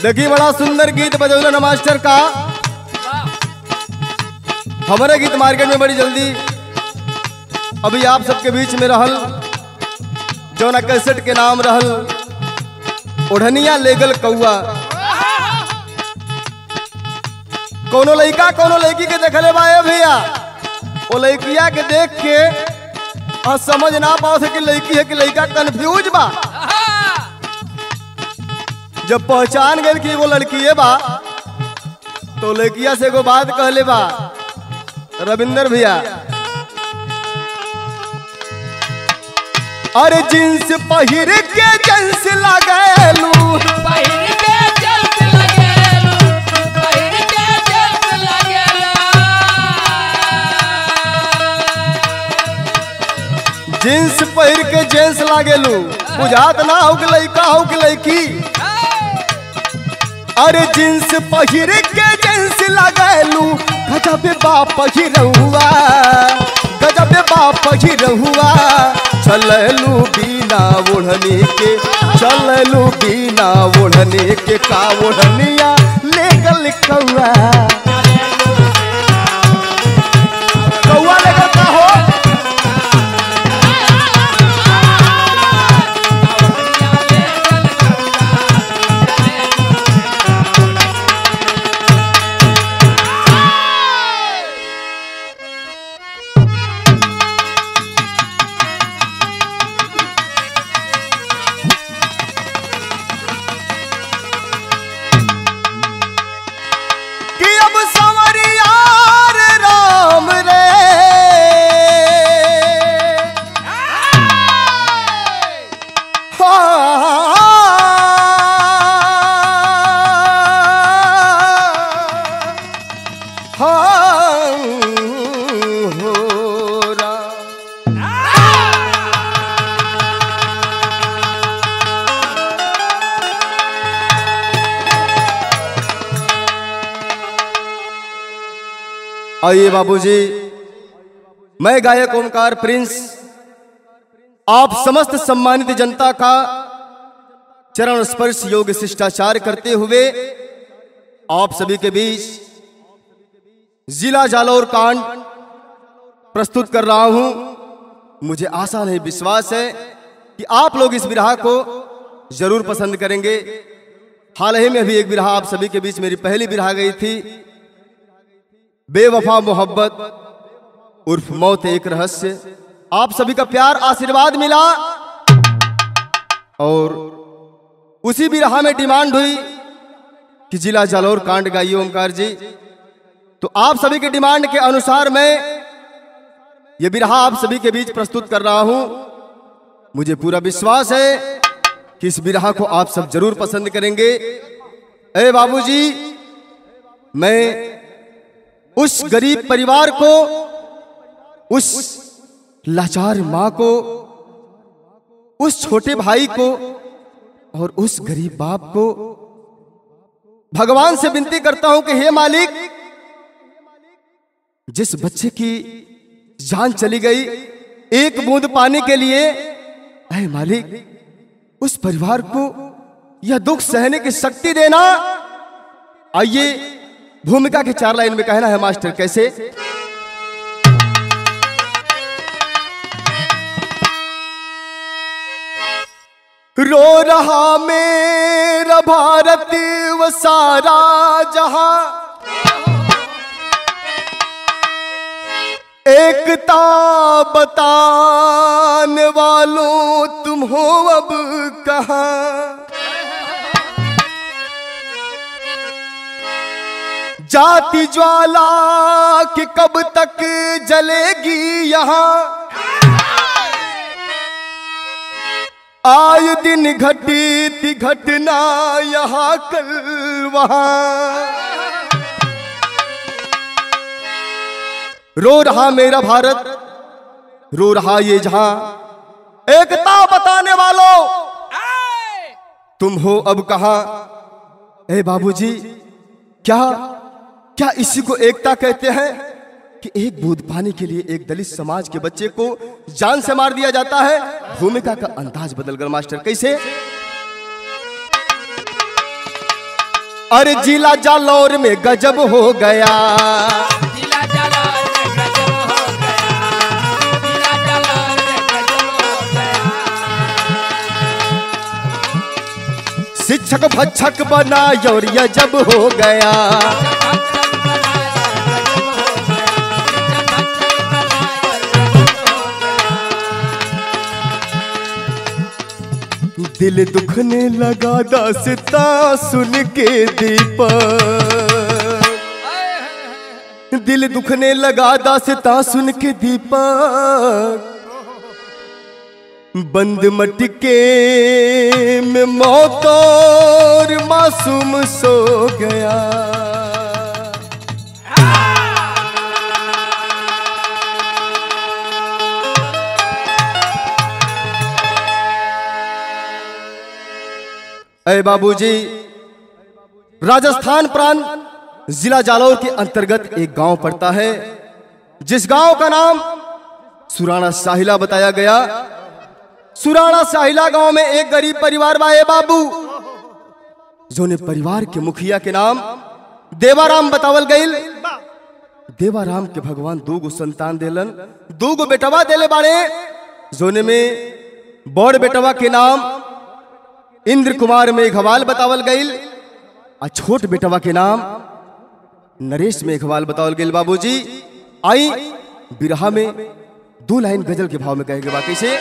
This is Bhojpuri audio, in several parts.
देखिए बड़ा सुंदर गीत बजौला न मास्टर का। हमारे गीत मार्केट में बड़ी जल्दी अभी आप सबके बीच में रहल जौना कैसेट के नाम रहल ओढ़निया लेगल कौआ। कोनो लड़का कोनो लड़की के देखले बा भैया, वो लड़किया के देख के समझ ना पाओ कि लड़की है कि लड़का, कंफ्यूज बा। जब पहचान गए कि वो लड़की है बा तो लड़किया से एगो बात कहले बा रविंदर भैया, अरे जींस पहिर के जींस लगेलू, पहिर के जींस लगेलू, पहिर के जींस लगेलू, जींस पहिर के जींस लागेलू, बुझात ना हो कि लड़का हो कि लड़की। अरे जींस पहिर के जींस लगेलू, गजब बाप पहिरहुआ, गजब बाप पहिरहुआ, चललू बिना ओढ़नी के, चललू बिना ओढ़नी के, का ओढ़निया लेगल कौआ। कौआ लेगल का हो? आइए बाबूजी, मैं गायक ओमकार प्रिंस आप समस्त सम्मानित जनता का चरण स्पर्श योग शिष्टाचार करते हुए आप सभी के बीच जिला जालौर कांड प्रस्तुत कर रहा हूं। मुझे आशा नहीं विश्वास है कि आप लोग इस बिरहा को जरूर पसंद करेंगे। हाल ही में भी एक बिरहा आप सभी के बीच मेरी पहली बिरहा गई थी, बेवफा मोहब्बत उर्फ मौत एक रहस्य। आप सभी का प्यार आशीर्वाद मिला और उसी बिरहा में डिमांड हुई कि जिला जालौर कांड गाइए ओमकार जी। तो आप सभी के डिमांड के अनुसार मैं ये बिरहा आप सभी के बीच प्रस्तुत कर रहा हूं। मुझे पूरा विश्वास है कि इस बिरहा को आप सब जरूर पसंद करेंगे। ए बाबूजी, मैं उस गरीब परिवार को, उस लाचार मां को, उस छोटे भाई को और उस गरीब बाप को भगवान से विनती करता हूं कि हे मालिक, जिस बच्चे की जान चली गई एक बूंद पानी के लिए, हे मालिक उस परिवार को यह दुख सहने की शक्ति देना। आइए भूमिका के 4 लाइन में कहना है मास्टर कैसे। रो रहा मेरा भारत व सारा जहां, एकता बताने वालों तुम हो अब कहां। जाति ज्वाला कि कब तक जलेगी यहाँ, आए दिन घटी थी घटना यहाँ कल वहां। रो रहा मेरा भारत, रो रहा ये जहां, एकता बताने वालों तुम हो अब कहां। ए बाबूजी, क्या इसी को एकता कहते हैं कि एक बूंद पानी के लिए एक दलित समाज के बच्चे को जान से मार दिया जाता है। भूमिका का अंदाज बदल कर मास्टर कैसे। अरे जिला जालौर में गजब हो गया, जिला जालौर में गजब हो गया, जिला जालौर में गजब हो गया। शिक्षक भक्षक बना और यजब हो गया। दिल दुखने लगा दास्तां सुन के दीपक, दिल दुखने लगा दास्तां सुन के दीपक। बंद मटके में मौत और मासूम सो गया। अरे बाबूजी, राजस्थान प्रांत जिला जालौर के अंतर्गत एक गांव पड़ता है, जिस गांव का नाम सुराना साहिला बताया गया। सुराना साहिला गांव में एक गरीब परिवार वाए बाबू, जोने परिवार के मुखिया के नाम देवाराम बतावल गईल। देवाराम के भगवान 2 गो संतान देलन, 2 गो बेटवा देले बाड़े, जोने में बड़ बेटवा के नाम इंद्र कुमार मेघवाल बतावल गईल और छोट बेटवा के नाम नरेश मेघवाल बतावल गईल। बाबूजी, आई बिरहा में 2 लाइन गजल के भाव में कहेंगे बाकी से।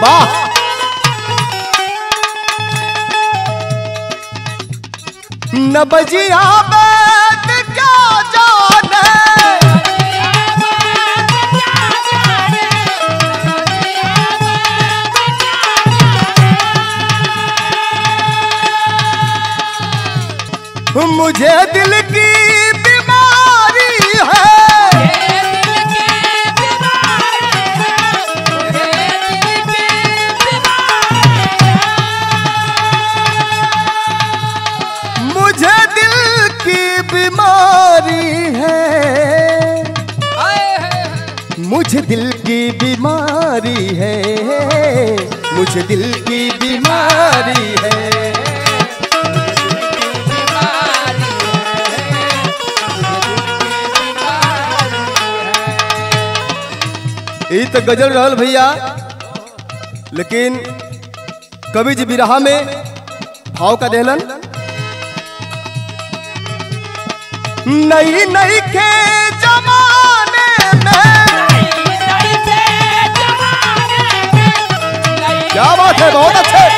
वाह, न बजिया बैठ क्या जाने, मुझे दिल की बीमारी है, मुझे दिल की बीमारी है, मुझे दिल की बीमारी है, मुझे दिल की बीमारी है। यही तो गजल रहल भैया, लेकिन कवि जी बिरहा में भाव का देहलन। नई नई के जमाने में, क्या बात है, बहुत अच्छे।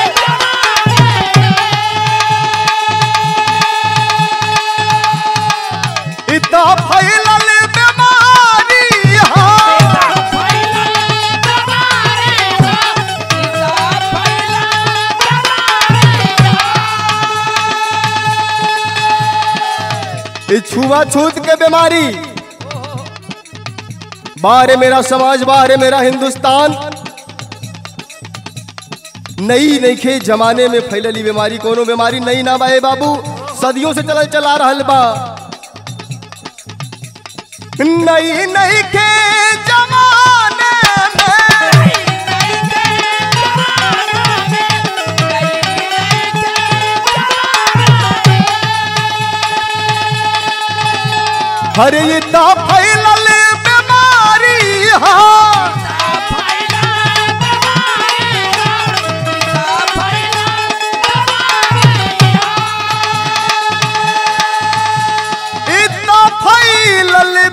इतना फैलल बीमारी है, छुआछूत के बीमारी, बारे मेरा समाज, बारे मेरा हिंदुस्तान। नई नई के जमाने में फैलली बीमारी, कोनो बीमारी नई ना बाए बाबू, सदियों से चला रहल बा। नई नई के जमाने में, हरे ये ता फैलल बीमारी है, इतना फैलल बीमारी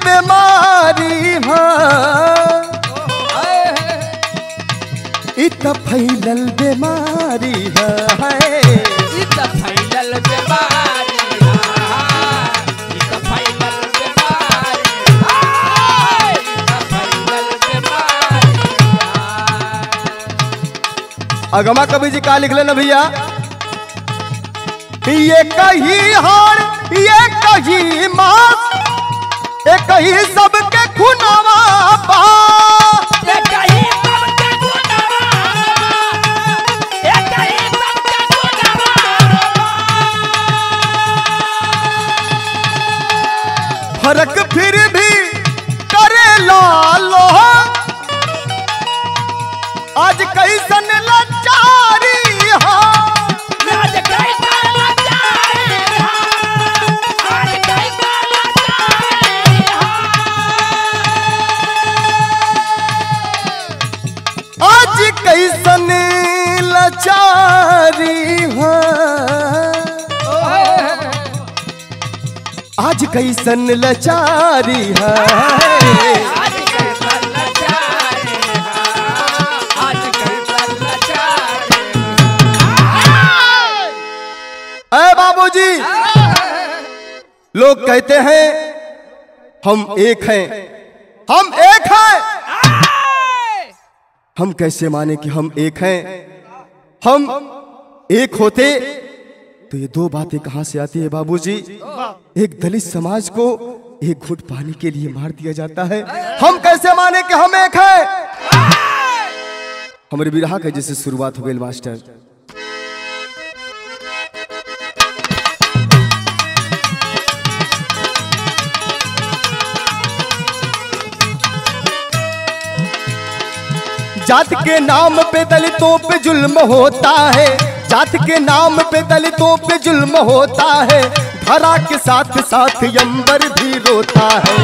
है, इतना फैलल बीमारी है, इतना फैलल बीमारी अगमा कवि जी का लिखले न भैया, ये कही हार, ये कही मास, ये कही सबके खुनावा बा, ये कही सबके खुनावा बा, ये कही सबके खुनावा बा। फर्क फिर भी करे लालो, कैसन लाचारी हो, आज कैसा लाचारी हो, आज कैसा लाचारी हो। आज कैसन लाचारी हो, आज कैसन लाचारी है, आज कैसा लाचारी हो, आज कैसा लाचारी हो। ऐ बाबूजी, लोग कहते हैं हम एक हैं, हम एक हैं। हम कैसे माने कि हम एक हैं? हम एक होते तो ये दो बातें कहां से आती है बाबूजी? एक दलित समाज को एक घुट पानी के लिए मार दिया जाता है। हम कैसे माने कि हम एक हैं? हमारे विरह के जैसे शुरुआत हो गई मास्टर। जात के नाम पे दलितों पे जुल्म होता है, जात के नाम पे दलितों पे जुल्म होता है, धरा के साथ साथ यंबर भी रोता है।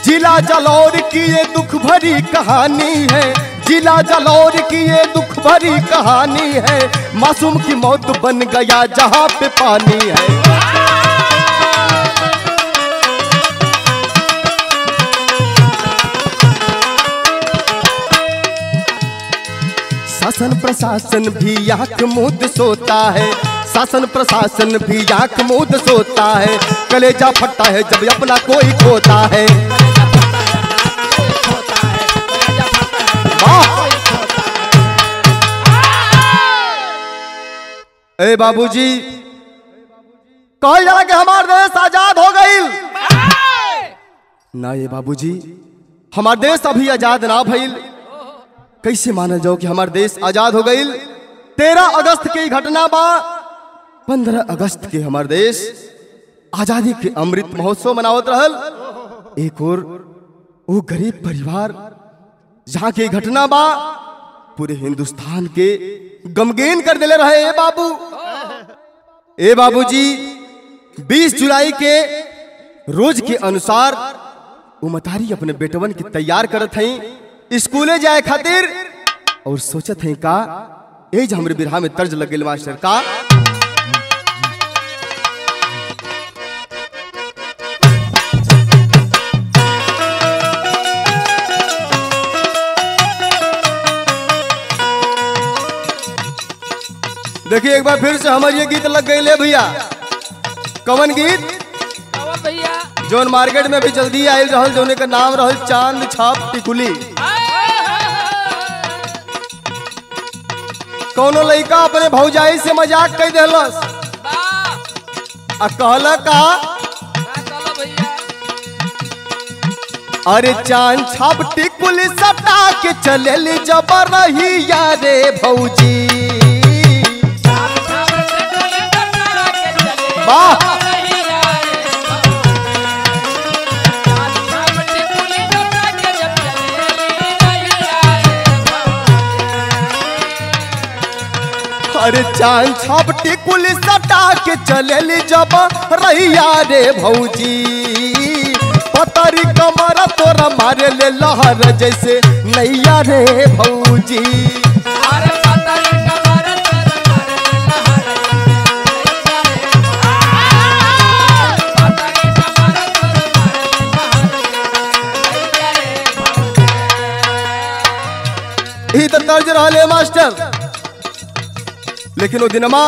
जिला जालौर की ये दुख भरी कहानी है, जिला जालौर की ये दुख भरी कहानी है, मासूम की मौत बन गया जहां पे पानी है। शासन प्रशासन भी आंख मूंद सोता है, शासन प्रशासन भी आंख मूंद सोता है, कलेजा फटता है जब अपना कोई खोता है। ए बाबूजी, कहल जाला कि हमार देश आजाद हो गई ना? ये बाबूजी, हमार देश अभी आजाद ना भइल। कैसे माना जाओ कि हमार देश आजाद हो गई? 13 अगस्त की घटना बा। 15 अगस्त के हमार देश आजादी के अमृत महोत्सव मनावत रहल। एक और वो गरीब परिवार जहां की घटना बा पूरे हिंदुस्तान के गमगीन कर दिले रहे। ए बाबूजी, 20 जुलाई के रोज के अनुसार वो मतारी अपने बेटवन की तैयार करत हैं स्कूले जाए खातिर, और सोचत हैं का एज हमरे बिरहा में तर्ज लग गई मास्टर का। देखिए एक बार फिर से हमारे ये गीत लग गई ले भैया। कवन गीत? भैया जोन मार्केट में भी जल्दी आयल रहल, जोने का नाम रहल चांद छाप टिकुली। कौनो लड़का अपने भौजाई से मजाक कर देलस आ कहला का, अरे चांद छाप टिकुली सटा के चले जबर रही यारे भौजी। वाह, अरे चांद छाप टिकुली सटा के चले जब रैया रे भौजी। पतरी कमर तोरा मारे ले लहर जैसे नैया रे भौजी। ही तो तर्ज रहले मास्टर। लेकिन वो दिनमा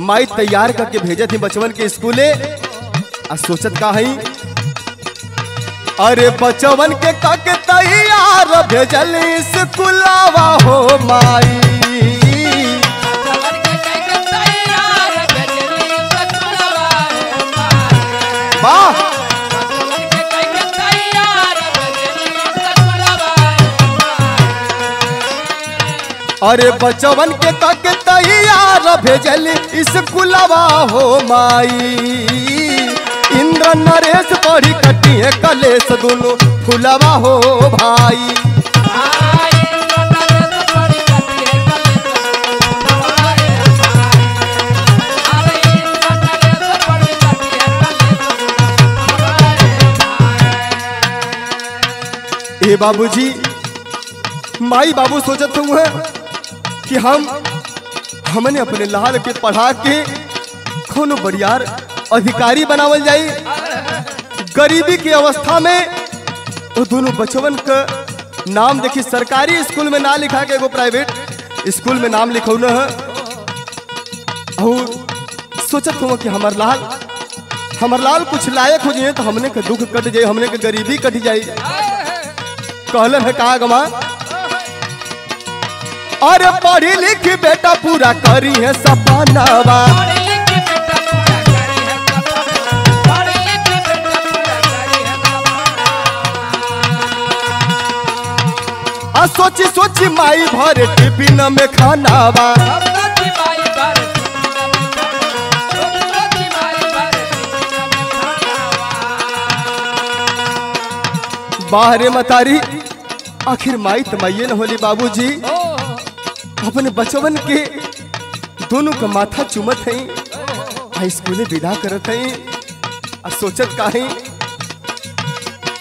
माई तैयार करके भेजे थी बचवन के स्कूले। आ सोचत का है, अरे बचवन के काके तैयार भेजल स्कूलवा हो माई। वाह, अरे बचवन के तक तैयार भेजली स्कूलवा हो माई। इंद्र नरेश पढ़ी कटिए कलेश दोनों फुलवा हो भाई। ए बाबूजी माई बाबू सोचत हुए कि हमने अपने लाल के पढ़ा के कोनो बड़ियार अधिकारी बनावल जाई। गरीबी की अवस्था में वो दोनों बचवन का नाम देखी सरकारी स्कूल में ना लिखा के एगो प्राइवेट स्कूल में नाम लिखौन है। और सोचत हुआ कि हमार लाल कुछ लायक हो जाए तो हमने के दुख कट जाए, हमने के गरीबी कट जाए। कहलन है कहा गमा अरे पढ़ी लिखी बेटा पूरा करी है सपनावा। आ सोची सोची माई भरे टिफिन में खानावा। बाहरे मतारी आखिर माई तमाइये न होली बाबूजी अपने बचवन के दोनों का माथा चुमत है स्कूले विदा करत है। सोचत काहे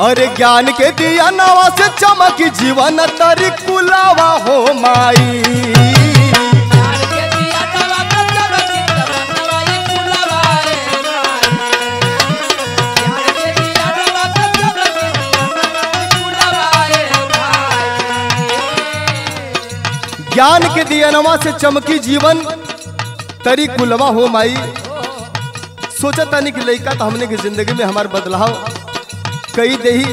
अरे ज्ञान के दिया नवा से चमकी जीवन तरी कुलावा हो माई। ज्ञान के दियनवा से चमकी जीवन तरी कुलवा हो माई। सोचता नहीं कि लड़का तो हमने की जिंदगी में हमार बदलाव कई दही।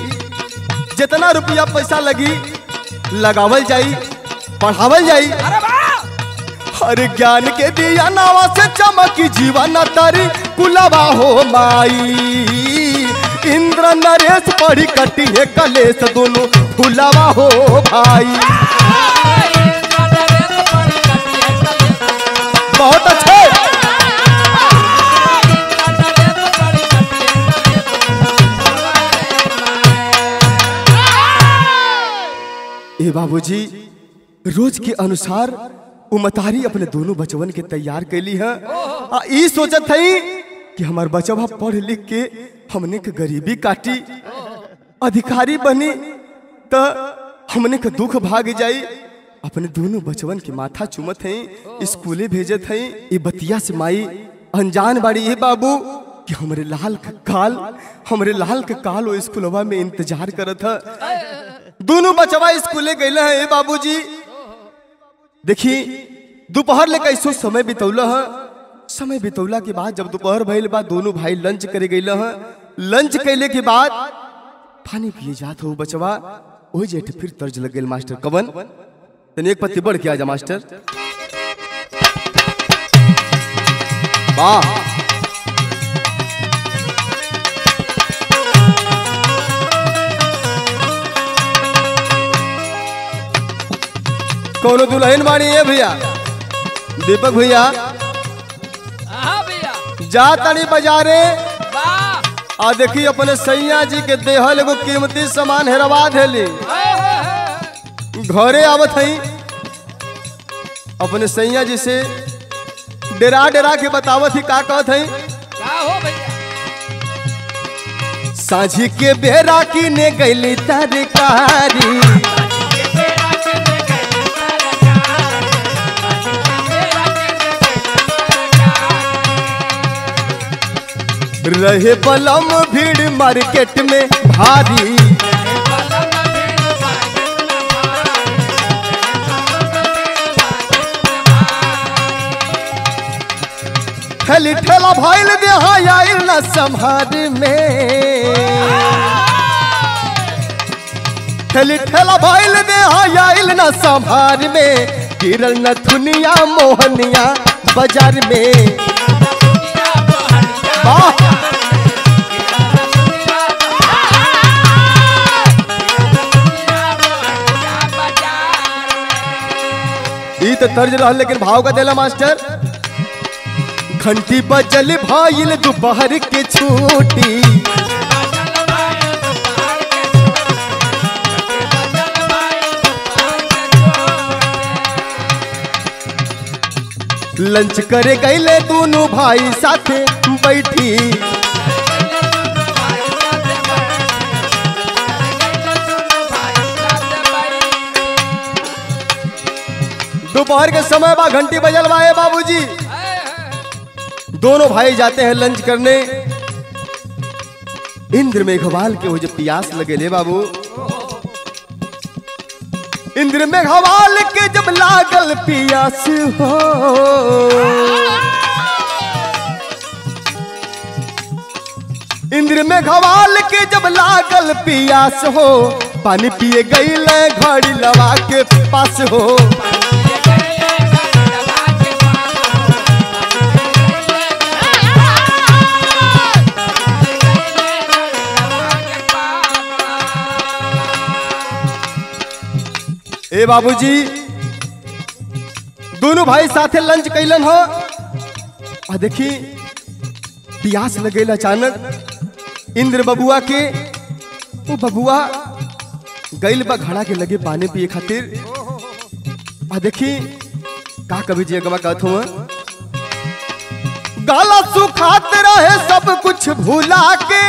जितना रुपया पैसा लगी लगावल जाई पढ़ावल जाई। अरे ज्ञान के दियनवा से चमकी जीवन तरी कुलवा हो माई। इंद्र नरेश पढ़ी कटी है कलेश दोनों फुलवा हो भाई। बहुत अच्छे ए बाबूजी रोज के अनुसार उमतारी अपने दोनों बचवन के तैयार कैली है। ई सोचत है कि हमार बचवा पढ़ लिख के हमने के गरीबी काटी अधिकारी बनी तो हमने के दुख भाग जाई। अपने दोनों बचवन के माथा चुमत हैं स्कूले भेजत हैं। ये बतिया से माई अनजान बाड़ी ये बाबू कि हमरे लाल के काल वो स्कूलवा में इंतजार करत है। दोनों बचवा स्कूले गए हैं। ये बाबूजी देखी दोपहर ले कैसो समय बितौला है। समय बितौला के बाद जब दोपहर भइल बाद दोनों भाई लंच करे गए हैं। लंच कैले के बाद पानी पिए जात हो बचवा वही जेठ फिर तर्ज लग गए मास्टर कवन तने एक पत्ती बढ़ के आजा मास्टर। वाह कौनो दुल्हन बाड़ी है भैया दीपक भैया जा तनी बाजारे आ देखी अपने सैया जी के देहल एगो कीमती सामान हेरवा देली। घरे आवत है अपने सैया जी से डेरा डेरा के बतावत ही का कहत है साझी के बेरा की ने गईली तरकारी। रहे बलम भीड़ मार्केट में भारी। ठेली ठेला भाईल दे आइल न संभार में। ठेली ठेला भाईल दे आइल न संभार में। गिरल न थुनिया मोहनिया बाजार में। तो तर्ज रहा, लेकिन भाव का देला मास्टर। घंटी बजल भाईल दोपहर के छूटी, लंच करे गईले दोनों भाई साथे बैठी, दोपहर के समय बा, घंटी बजल बा बाबूजी। दोनों भाई जाते हैं लंच करने। इंद्र मेघवाल के वो जो प्यास लगे ले बाबू, इंद्र मेघवाल के जब लागल प्यास हो, इंद्र मेघवाल के जब लागल प्यास हो, पानी पिए गईले घड़ी लवा के पास हो। ए बाबूजी, दोनों भाई साथे लंच कैलन हो, और देखी प्यास लगेला अचानक इंद्र बबुआ के। वो बबुआ गइल बा घड़ा के लगे पानी पिए खातिर, और देखी का कभी जी अगवा कहत हुआ, गाला सुखात रहे सब कुछ भूला के,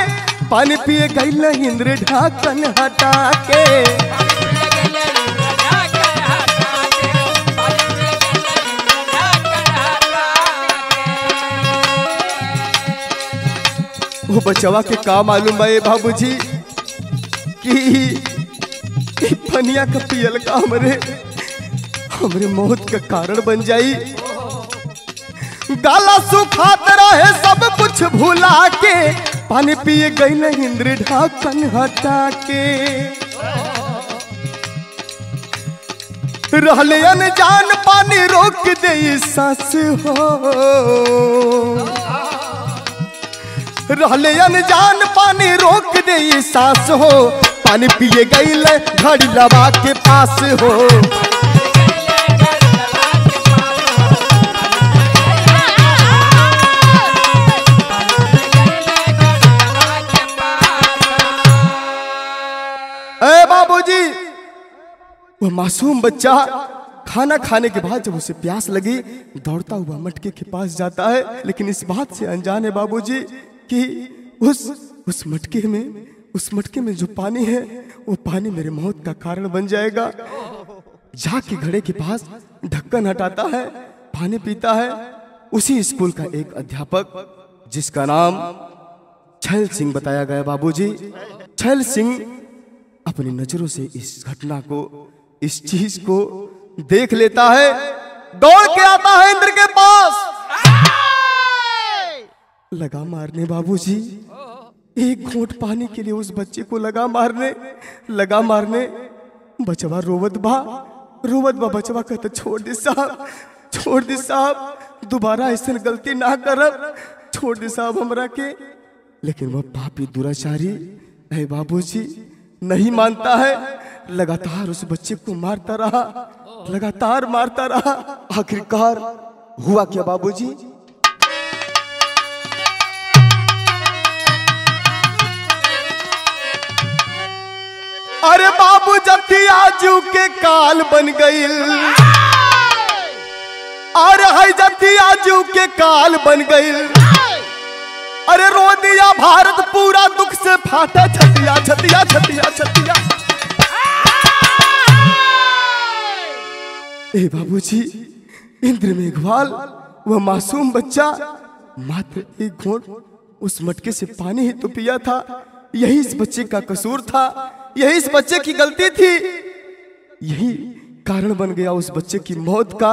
पानी पिए गइल इंद्र ढाकन हटा के। वो बचवा के का मालूम है बाबूजी कि पनिया का पियल का हमरे मौत का कारण बन जाई। गाला सुखात रहे सब कुछ भूला के, पानी पिए गई इंद्र ढाकन हटा के। रहले अनजान पानी रोक दे सांस हो, रहले अनजान पानी रोक दे सांस हो, पानी पिए गईले घड़ी लवा के पास हो। ए बाबूजी, वो मासूम बच्चा खाना खाने के बाद जब उसे प्यास लगी दौड़ता हुआ मटके के पास जाता है, लेकिन इस बात से अनजान है बाबूजी कि उस मटके में जो पानी है वो पानी मेरे मौत का कारण बन जाएगा। जाके घड़े के पास ढक्कन हटाता है, पानी पीता है। उसी स्कूल का एक अध्यापक जिसका नाम छैल सिंह बताया गया बाबूजी, छैल सिंह अपनी नजरों से इस घटना को, इस चीज को देख लेता है, दौड़ के आता है इंद्र के पास, लगा मारने बाबूजी। एक घूंट पानी के लिए उस बच्चे को लगा मारने। बचवा रोवत बा बचवा कहता छोड़ दे साहब, दोबारा ऐसा गलती ना करब, छोड़ दे साहब हमरा के। लेकिन वह पापी दुराचारी है बाबूजी नहीं मानता है, लगातार उस बच्चे को मारता रहा। आखिरकार हुआ क्या बाबूजी? अरे बाबू जतियाजू के काल बन गईल, अरे हाय जतियाजू के काल बन गईल। अरे रो दिया भारत पूरा दुख से फाटा, छतिया छतिया छतिया छतिया। ए बाबूजी, इंद्र मेघवाल वह मासूम बच्चा मात्र एक घूंट उस मटके से पानी ही तो पिया था। यही इस बच्चे का कसूर था, यही इस बच्चे की गलती थी, यही कारण बन गया उस बच्चे की मौत का।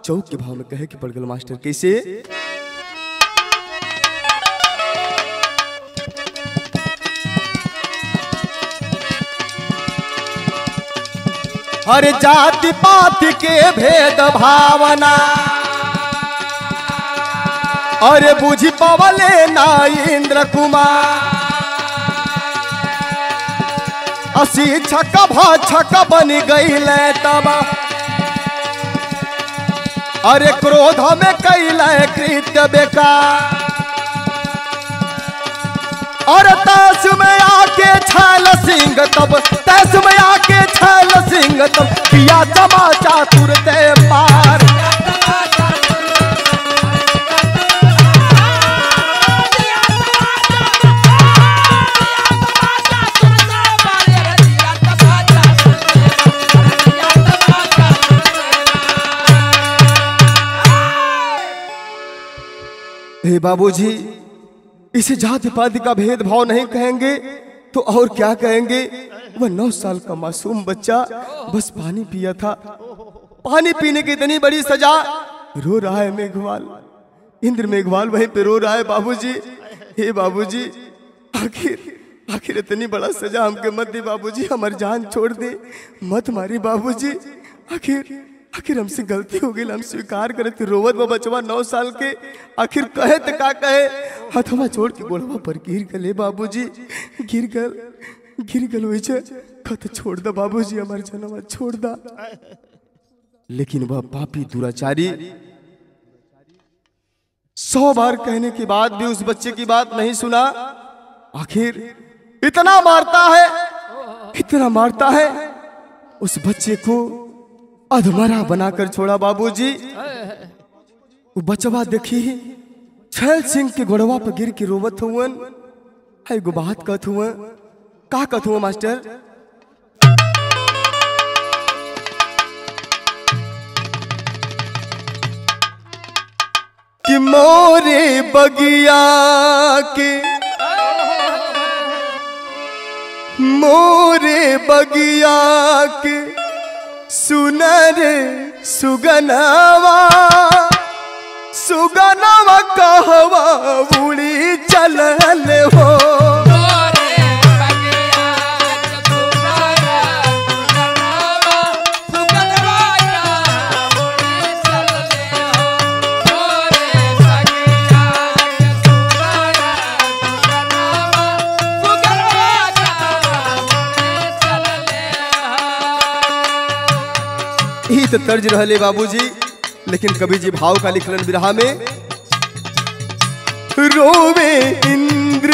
चौक के भाव में कहे कि पड़ गया मास्टर कैसे? हर जाति पाति के भेद भावना, अरे बुझी पवले ना इंद्र कुमार। असी छक बन गई तब अरे क्रोध में कैल कृत्य बेकार, और तैस में आके छैल सिंह तब, तैस में आके छैल सिंह तब किया तमाचा तुरते पार। हे बाबूजी, इसे जाति पाति का भेदभाव नहीं कहेंगे तो और क्या कहेंगे। वह 9 साल का मासूम बच्चा बस पानी पिया था, पानी पीने की इतनी बड़ी सजा। रो रहा है मेघवाल, इंद्र मेघवाल वहीं पे रो रहा है। बाबूजी, हे बाबूजी, आखिर इतनी बड़ा सजा हमके मत दे बाबूजी, हमारी जान छोड़ दे, मत मारी बाबूजी। आखिर हमसे गलती हो गई, हम स्वीकार करे थे। रोवत वो बचवा 9 साल के, आखिर कहे तो का कहे, हथवा छोड़ के गोलवा पर गिर गले बाबूजी, गिर गल वही कत छोड़ दा बाबूजी, हमारे जनवा छोड़ दा। लेकिन वह पापी दुराचारी 100 बार कहने के बाद भी उस बच्चे की बात नहीं सुना। आखिर इतना मारता है उस बच्चे को अधमरा बनाकर छोड़ा बाबूजी। वो बचवा देखी छैल सिंह के घोड़वा पर गिर के रोवत हुवन। है गो बात कहत हुआ, का कहत हुआ मास्टर? कि मोरे बगिया के, मोरे बगिया के सुनर सुगनवा, सुगनवा कहवा उड़ी चलल हो। तो तर्ज रहले बाबूजी, लेकिन कवि जी भाव का लिखलन बिरहा में। रोवे इंद्र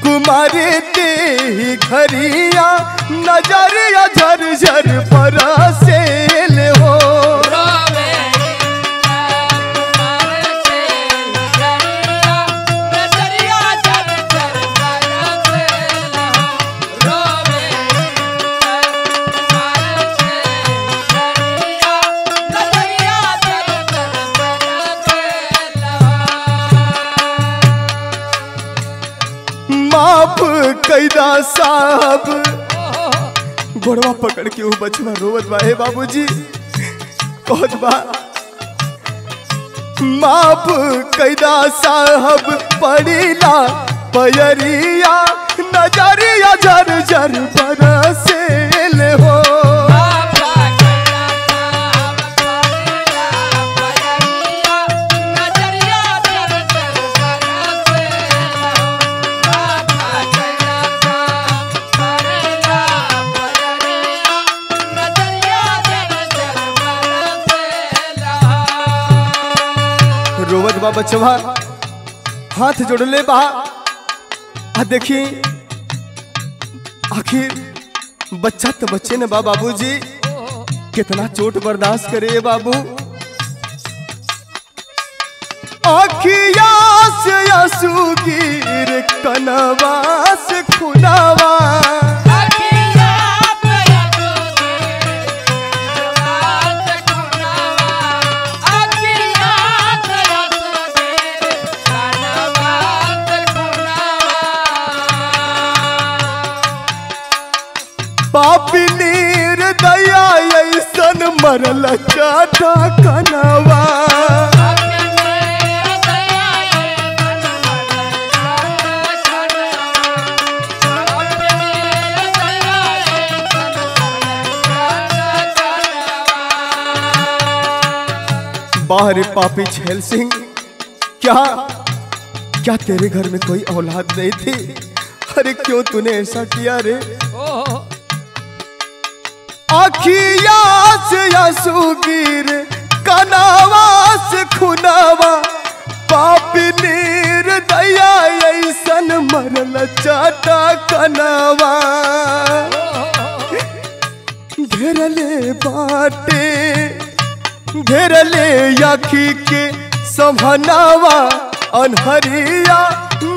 कुमारे ते ही घरिया, नजरिया झरझर परसेल हो। माफ कैदा साहब, गोड़वा पकड़ के वो बचवा रोवत बा। हे बाबूजी, कहत बा माफ कैदा साहब, पड़ीला पयरिया, नजरिया झरझर बरसेल हो। रोवत बा बचवा, हाथ जोड़ले बा। देखी आखिर बच्चा तो बच्चे ने बा बाबूजी, कितना चोट बर्दाश्त करे बाबू। आखिया से आंसू गिर कनवा से खुनावा, पापी निर्दया ऐसन मरल चाटा कनवा। बाहर पापी छैल सिंह, क्या तेरे घर में कोई औलाद नहीं थी? अरे क्यों तूने ऐसा किया रे? आखिया से आंसू गिर कनावा से खुनावा पापी निर्दया ऐसन मरल चाटा कनावा घेरले बाटे घेरले आखी के संभनावा अनहरिया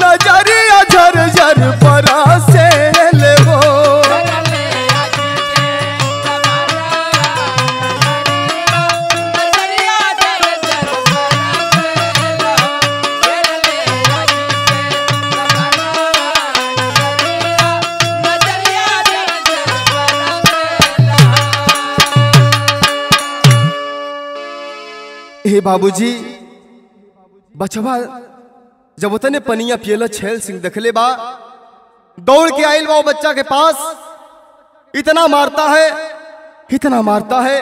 नजरिया झरझर परा से ले वो हे बाबूजी बचवा जब उतने पनिया पियल छैल सिंह देखले बा दौड़ के आयल बा वो बच्चा के पास इतना मारता है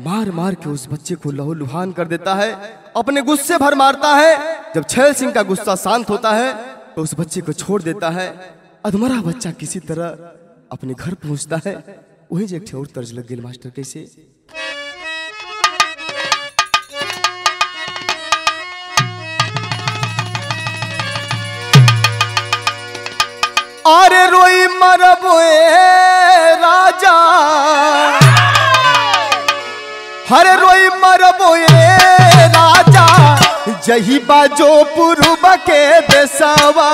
मार मार के उस बच्चे को लहू लुहान कर देता है अपने गुस्से भर मारता है। जब छैल सिंह का गुस्सा शांत होता है तो उस बच्चे को छोड़ देता है। अधमरा बच्चा किसी तरह अपने घर पहुंचता है। वहीं जे एक और तर्ज लग गई मास्टर कैसे अरे रोई मरबोए राजा हरे रोई मरबोए राजा जही बाजो पुरुब के देसवा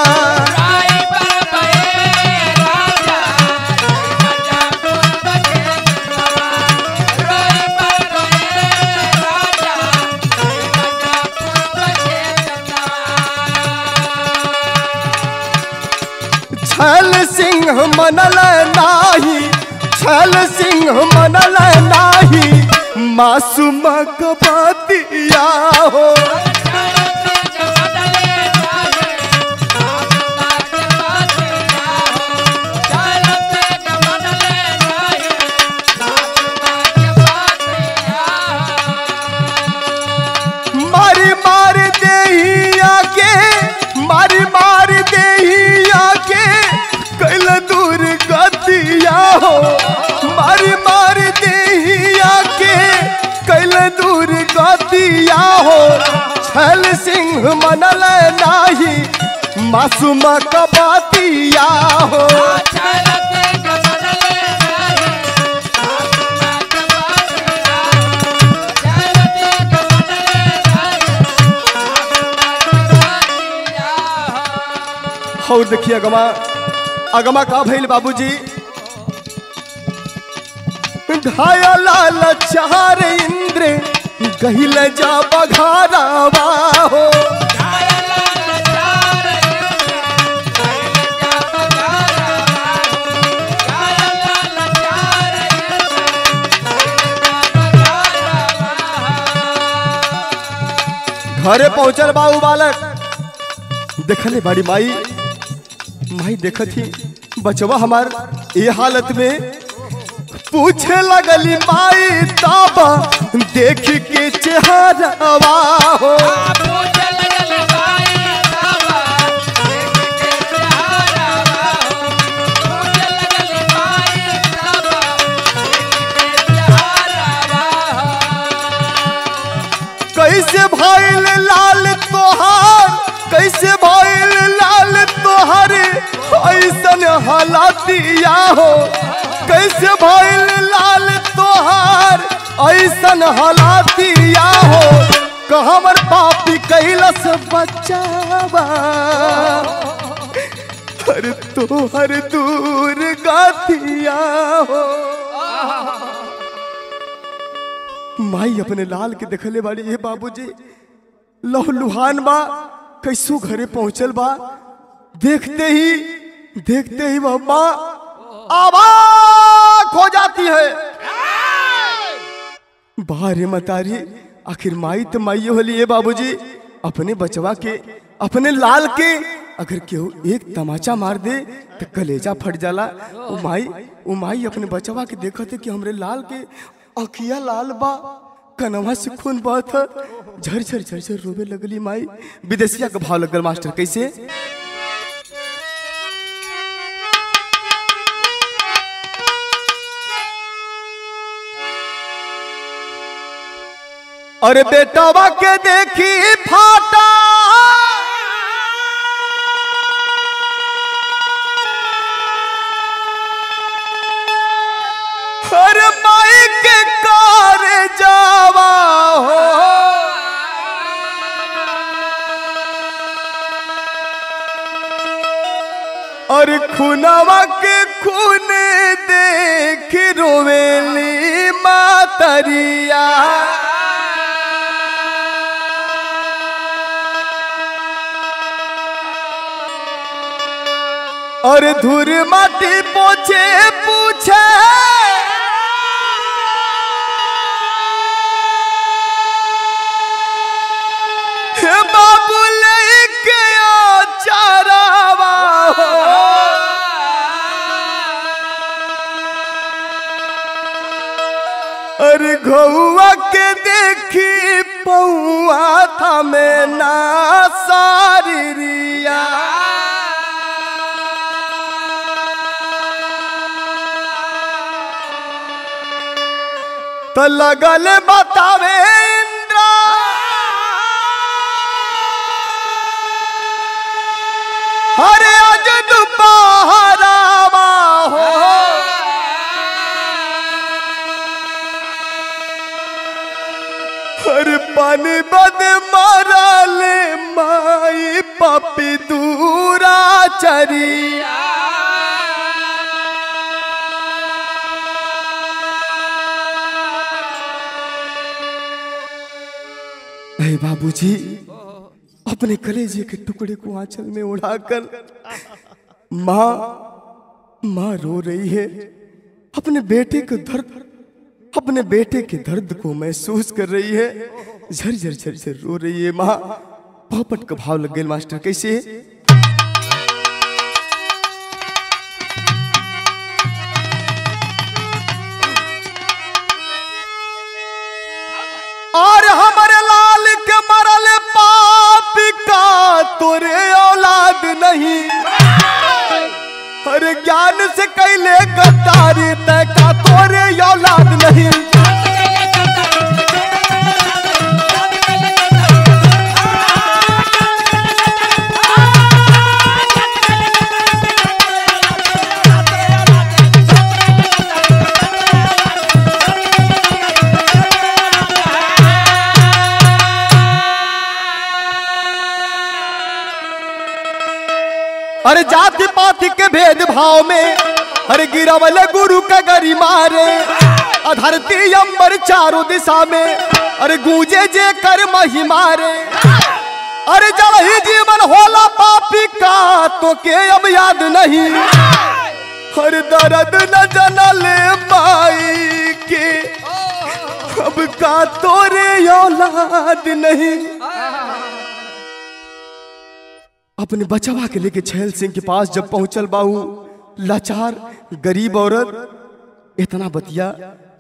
छैल सिंह मनल नाही छैल सिंह मनल नाही मासूम कबातिया हो मारी मार देहिया के मारी मार देहिया के कैल दूर गतिया हो मारी मार देहिया के कैल दूर गतिया हो छैल सिंह मनल नाही मासूम कबातिया हो और देखिए अगमा का भइल बाबूजी घायल चार इंद्र गहिल जा बघारावा हो घरे पहुंचल बाबू बालक देखले बड़ी माई देखत ही बचवा हमार ये हालत में पूछे लगली माई ताबा देख के चेहरावा हो कैसे भइल लाल तोहार कैसे भइल लाल तोहार ऐसन हालातिया हो कैसे भइल लाल तोहार ऐसन हालातिया हो कहमर पापी कैलस बचावा हर तोहर दूर गातिया हो माई अपने लाल के देखले बाड़ी ये बाबूजी लहू लुहान बा कैसो घरे पहुंचल बा देखते ही वह माँ आवाज हो जाती है बाहर मतारी आखिर माई तो माई होली है बाबूजी अपने बचवा के अपने लाल के अगर केहू एक तमाचा मार दे तो कलेजा फट जाला। वो माई अपने बचवा के देखते कि हमरे लाल के अखिया लाल बा कनवा से खून बहत झरझर झरझर रोवे लगली माई। विदेशिया का भाव लगल मास्टर कैसे अरे बेटावा के देखी फाटा अरे माई के कार जावा हो और खुनावा के खून देख रोवेली मातरिया और धूर माटी पोछे पूछे बाबू लेके चारावा अरे घौआ के देखी पौआ था में ना सारी रिया तो लगल बतावे इंद्रा अरे आज दोपहरावा हो अरे पानी बद मारले माई पापी दूरा चरिया बाबूजी अपने कलेजे के टुकड़े को आंचल में उड़ाकर माँ रो रही है। अपने बेटे के दर्द को महसूस कर रही है। झरझर झरझर रो रही है माँ। पोपट का भाव लग गया मास्टर कैसे और हमारे लाल के मरल पाप का तोरे औलाद नहीं अरे ज्ञान से कैले गद्दारी तय का तोरे औलाद नहीं अरे जाति पाति के भेदभाव में अरे गिरावले गुरु का गरी मारे धरती अंबर चारों दिशा में अरे गूंजे जे कर मही मारे अरे जब ही जीवन होला पापी का तो के अब याद नहीं अरे दर्द न जनले माई के अब का तोरे औलाद नहीं। अपने बचवा के लेके छैल सिंह के पास जब पहुंचल बाहू लाचार गरीब औरत इतना बतिया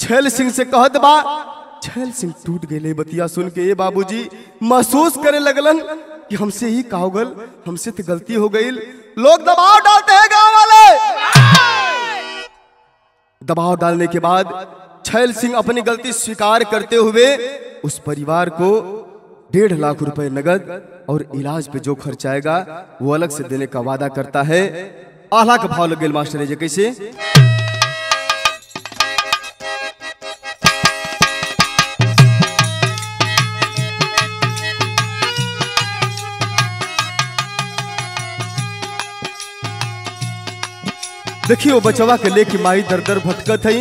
छैल सिंह से कहत बा। छैल सिंह टूट गए बतिया सुन के ये बाबूजी महसूस करे लगलन कि हमसे ही कागल हमसे तो गलती हो गई। लोग दबाव डालते हैं गांव वाले। दबाव डालने के बाद छैल सिंह अपनी गलती स्वीकार करते हुए उस परिवार को 1.5 लाख रुपए नगद और इलाज पे जो खर्च आएगा वो अलग से देने का वादा करता है। आला का भाव लग गया मास्टर जी कैसे देखिए वो बचवा के लेके माई दर दर भटकत है।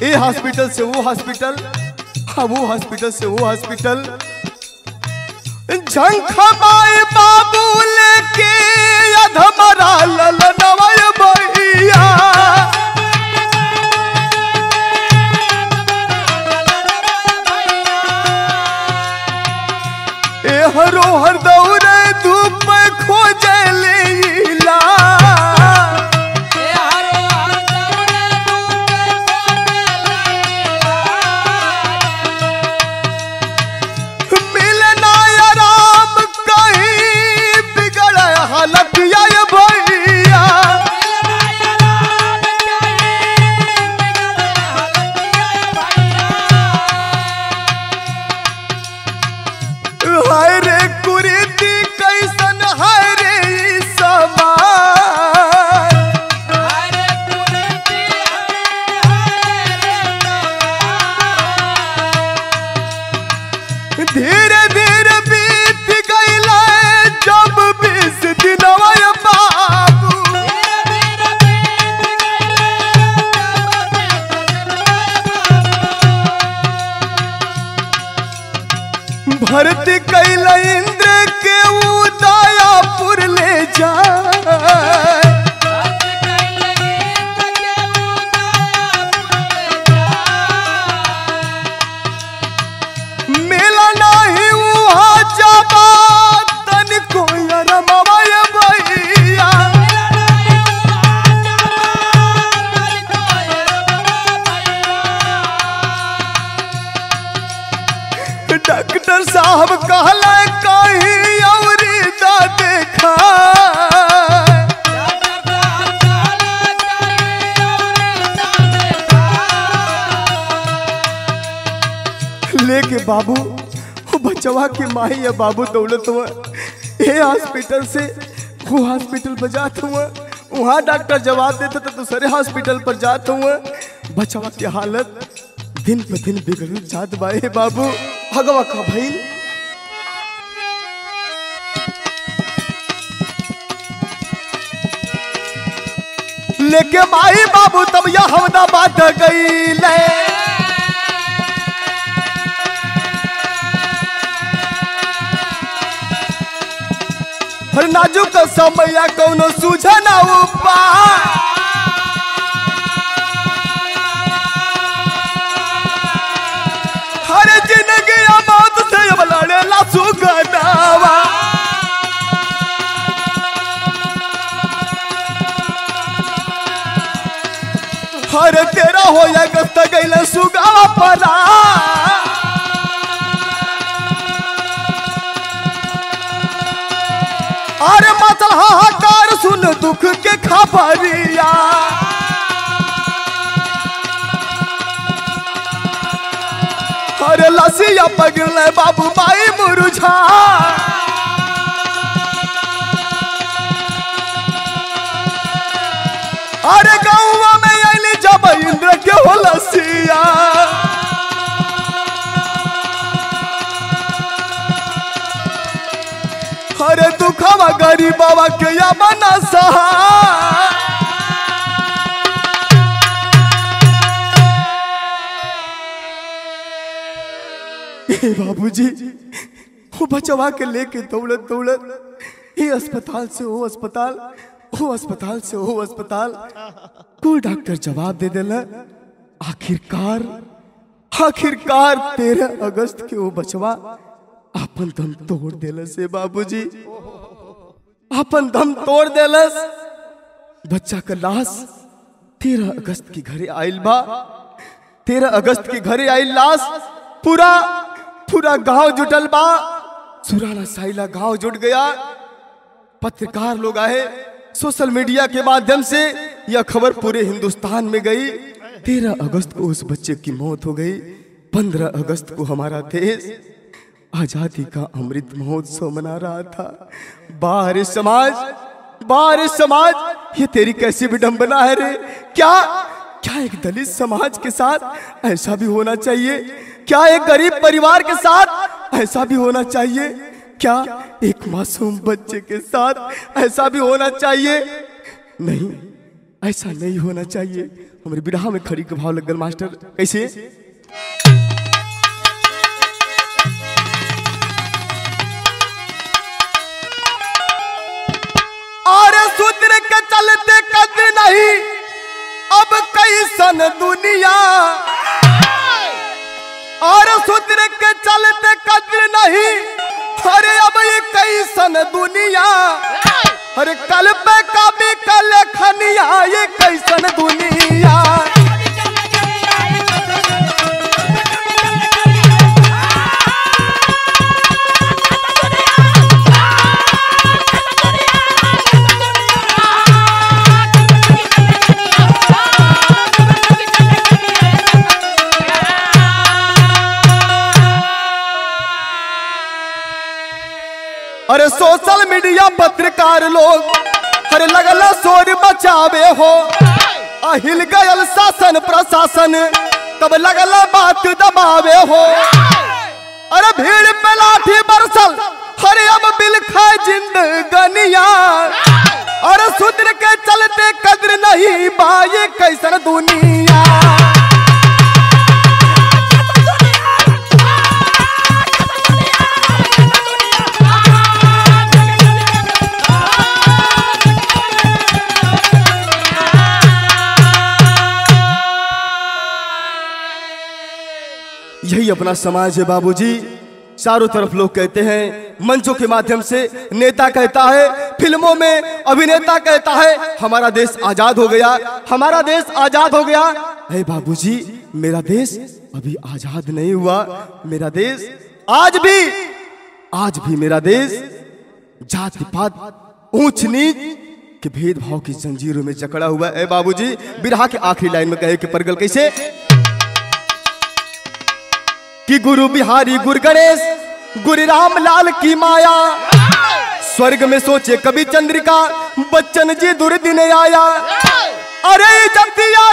ए हॉस्पिटल से वो हॉस्पिटल वो हॉस्पिटल से वो हॉस्पिटल झंखमाई बाबू लेके अधमरा ललनवय भैया ए हरो हर दौरे धूप खोजे लीला भर्ती कैल इंद्र के उदयपुर ले जाए। मिला नहीं वहाँ जबा तन को रमावा भैया। डॉक्टर साहब कहला कहीं और दा देखा। लेके बाबू बचवा की माही या बाबू दौलत हुआ ये हॉस्पिटल से वो हॉस्पिटल पर जाते हुआ। वहाँ डॉक्टर जवाब देते तो दूसरे हॉस्पिटल पर जाते हुआ। बचवा की हालत दिन पे दिन बिगड़ जात बाए बाबू। भगवा का भाई लेके माई बाबू तब यह हमदा बात गई ले। हर नाजुक समय कौनो सूझा ना उपाय। हर जिंदगी मौत से अब लड़ेला सुगनावा। हर तेरा हो या गस्त गैला सुगावा पला। अरे मतलब हाहाकार सुन दुख के खबरिया। अरे लसिया पगले बाबू माई मुरुझा। अरे गाँव में आइली जब इंद्र के हो लसिया। अरे दुखवा गरीब बाबा के या बना सहा। बाबूजी वो बचवा के लेके दौड़त दौड़त ये अस्पताल से वो अस्पताल, वो अस्पताल से वो अस्पताल। कोई डॉक्टर जवाब दे देला। आखिरकार 13 अगस्त के वो बचवा अपन दम तोड़ देलस से बाबूजी। अपन दम तोड़ देलस। बच्चा का लाश 13 अगस्त की घरे आइल बा। 13 अगस्त की घरे आइल लाश पूरा गांव जुटल बा। सुराना साइला गांव जुट गया। पत्रकार लोग आए। सोशल मीडिया के माध्यम से यह खबर पूरे हिंदुस्तान में गई। 13 अगस्त को उस बच्चे की मौत हो गई। 15 अगस्त को हमारा देश आजादी का अमृत महोत्सव मना रहा था। बाहर समाज ये तेरी कैसी विडंबना है रे। क्या एक दलित समाज के साथ ऐसा भी होना चाहिए? क्या एक गरीब परिवार के साथ ऐसा भी होना चाहिए? क्या एक मासूम बच्चे के साथ ऐसा भी होना चाहिए? नहीं, ऐसा नहीं होना चाहिए। हमारे बिरहा में खड़ी के भाव लग गल मास्टर। कैसे? और सूत्र के चलते कद्र नहीं अब कैसन दुनिया। और सूत्र के चलते कद्र नहीं अरे अब ये कैसन दुनिया। अरे कल पे कभी कल खनिया ये कैसन दुनिया। अरे सोशल मीडिया पत्रकार लोग अरे लगल शोर बचावे हो। हिल गयल शासन प्रशासन तब लगल बात दबावे हो। अरे भीड़ पे लाठी बरसल अरे अब बिल खाए जिंदगनिया। अरे सूत्र के चलते कद्र नहीं बाये कैसन दुनिया। अपना समाज है बाबूजी। चारों तरफ लोग कहते हैं, मंचों के माध्यम से नेता कहता है, फिल्मों में अभिनेता कहता है हमारा देश आजाद हो गया, हमारा देश आजाद हो गया। अरे बाबूजी, मेरा देश अभी आजाद नहीं हुआ। मेरा देश आज भी मेरा देश जाति पात ऊंच नीच के भेदभाव की जंजीरों में जकड़ा हुआ है। बाबूजी, बिरहा के आखिरी लाइन में कहे कि परगल कैसे कि गुरु बिहारी गुरु गणेश गुरु राम लाल की माया, स्वर्ग में सोचे कभी चंद्रिका बच्चन जी दुर्दिन आया। अरे जब दिया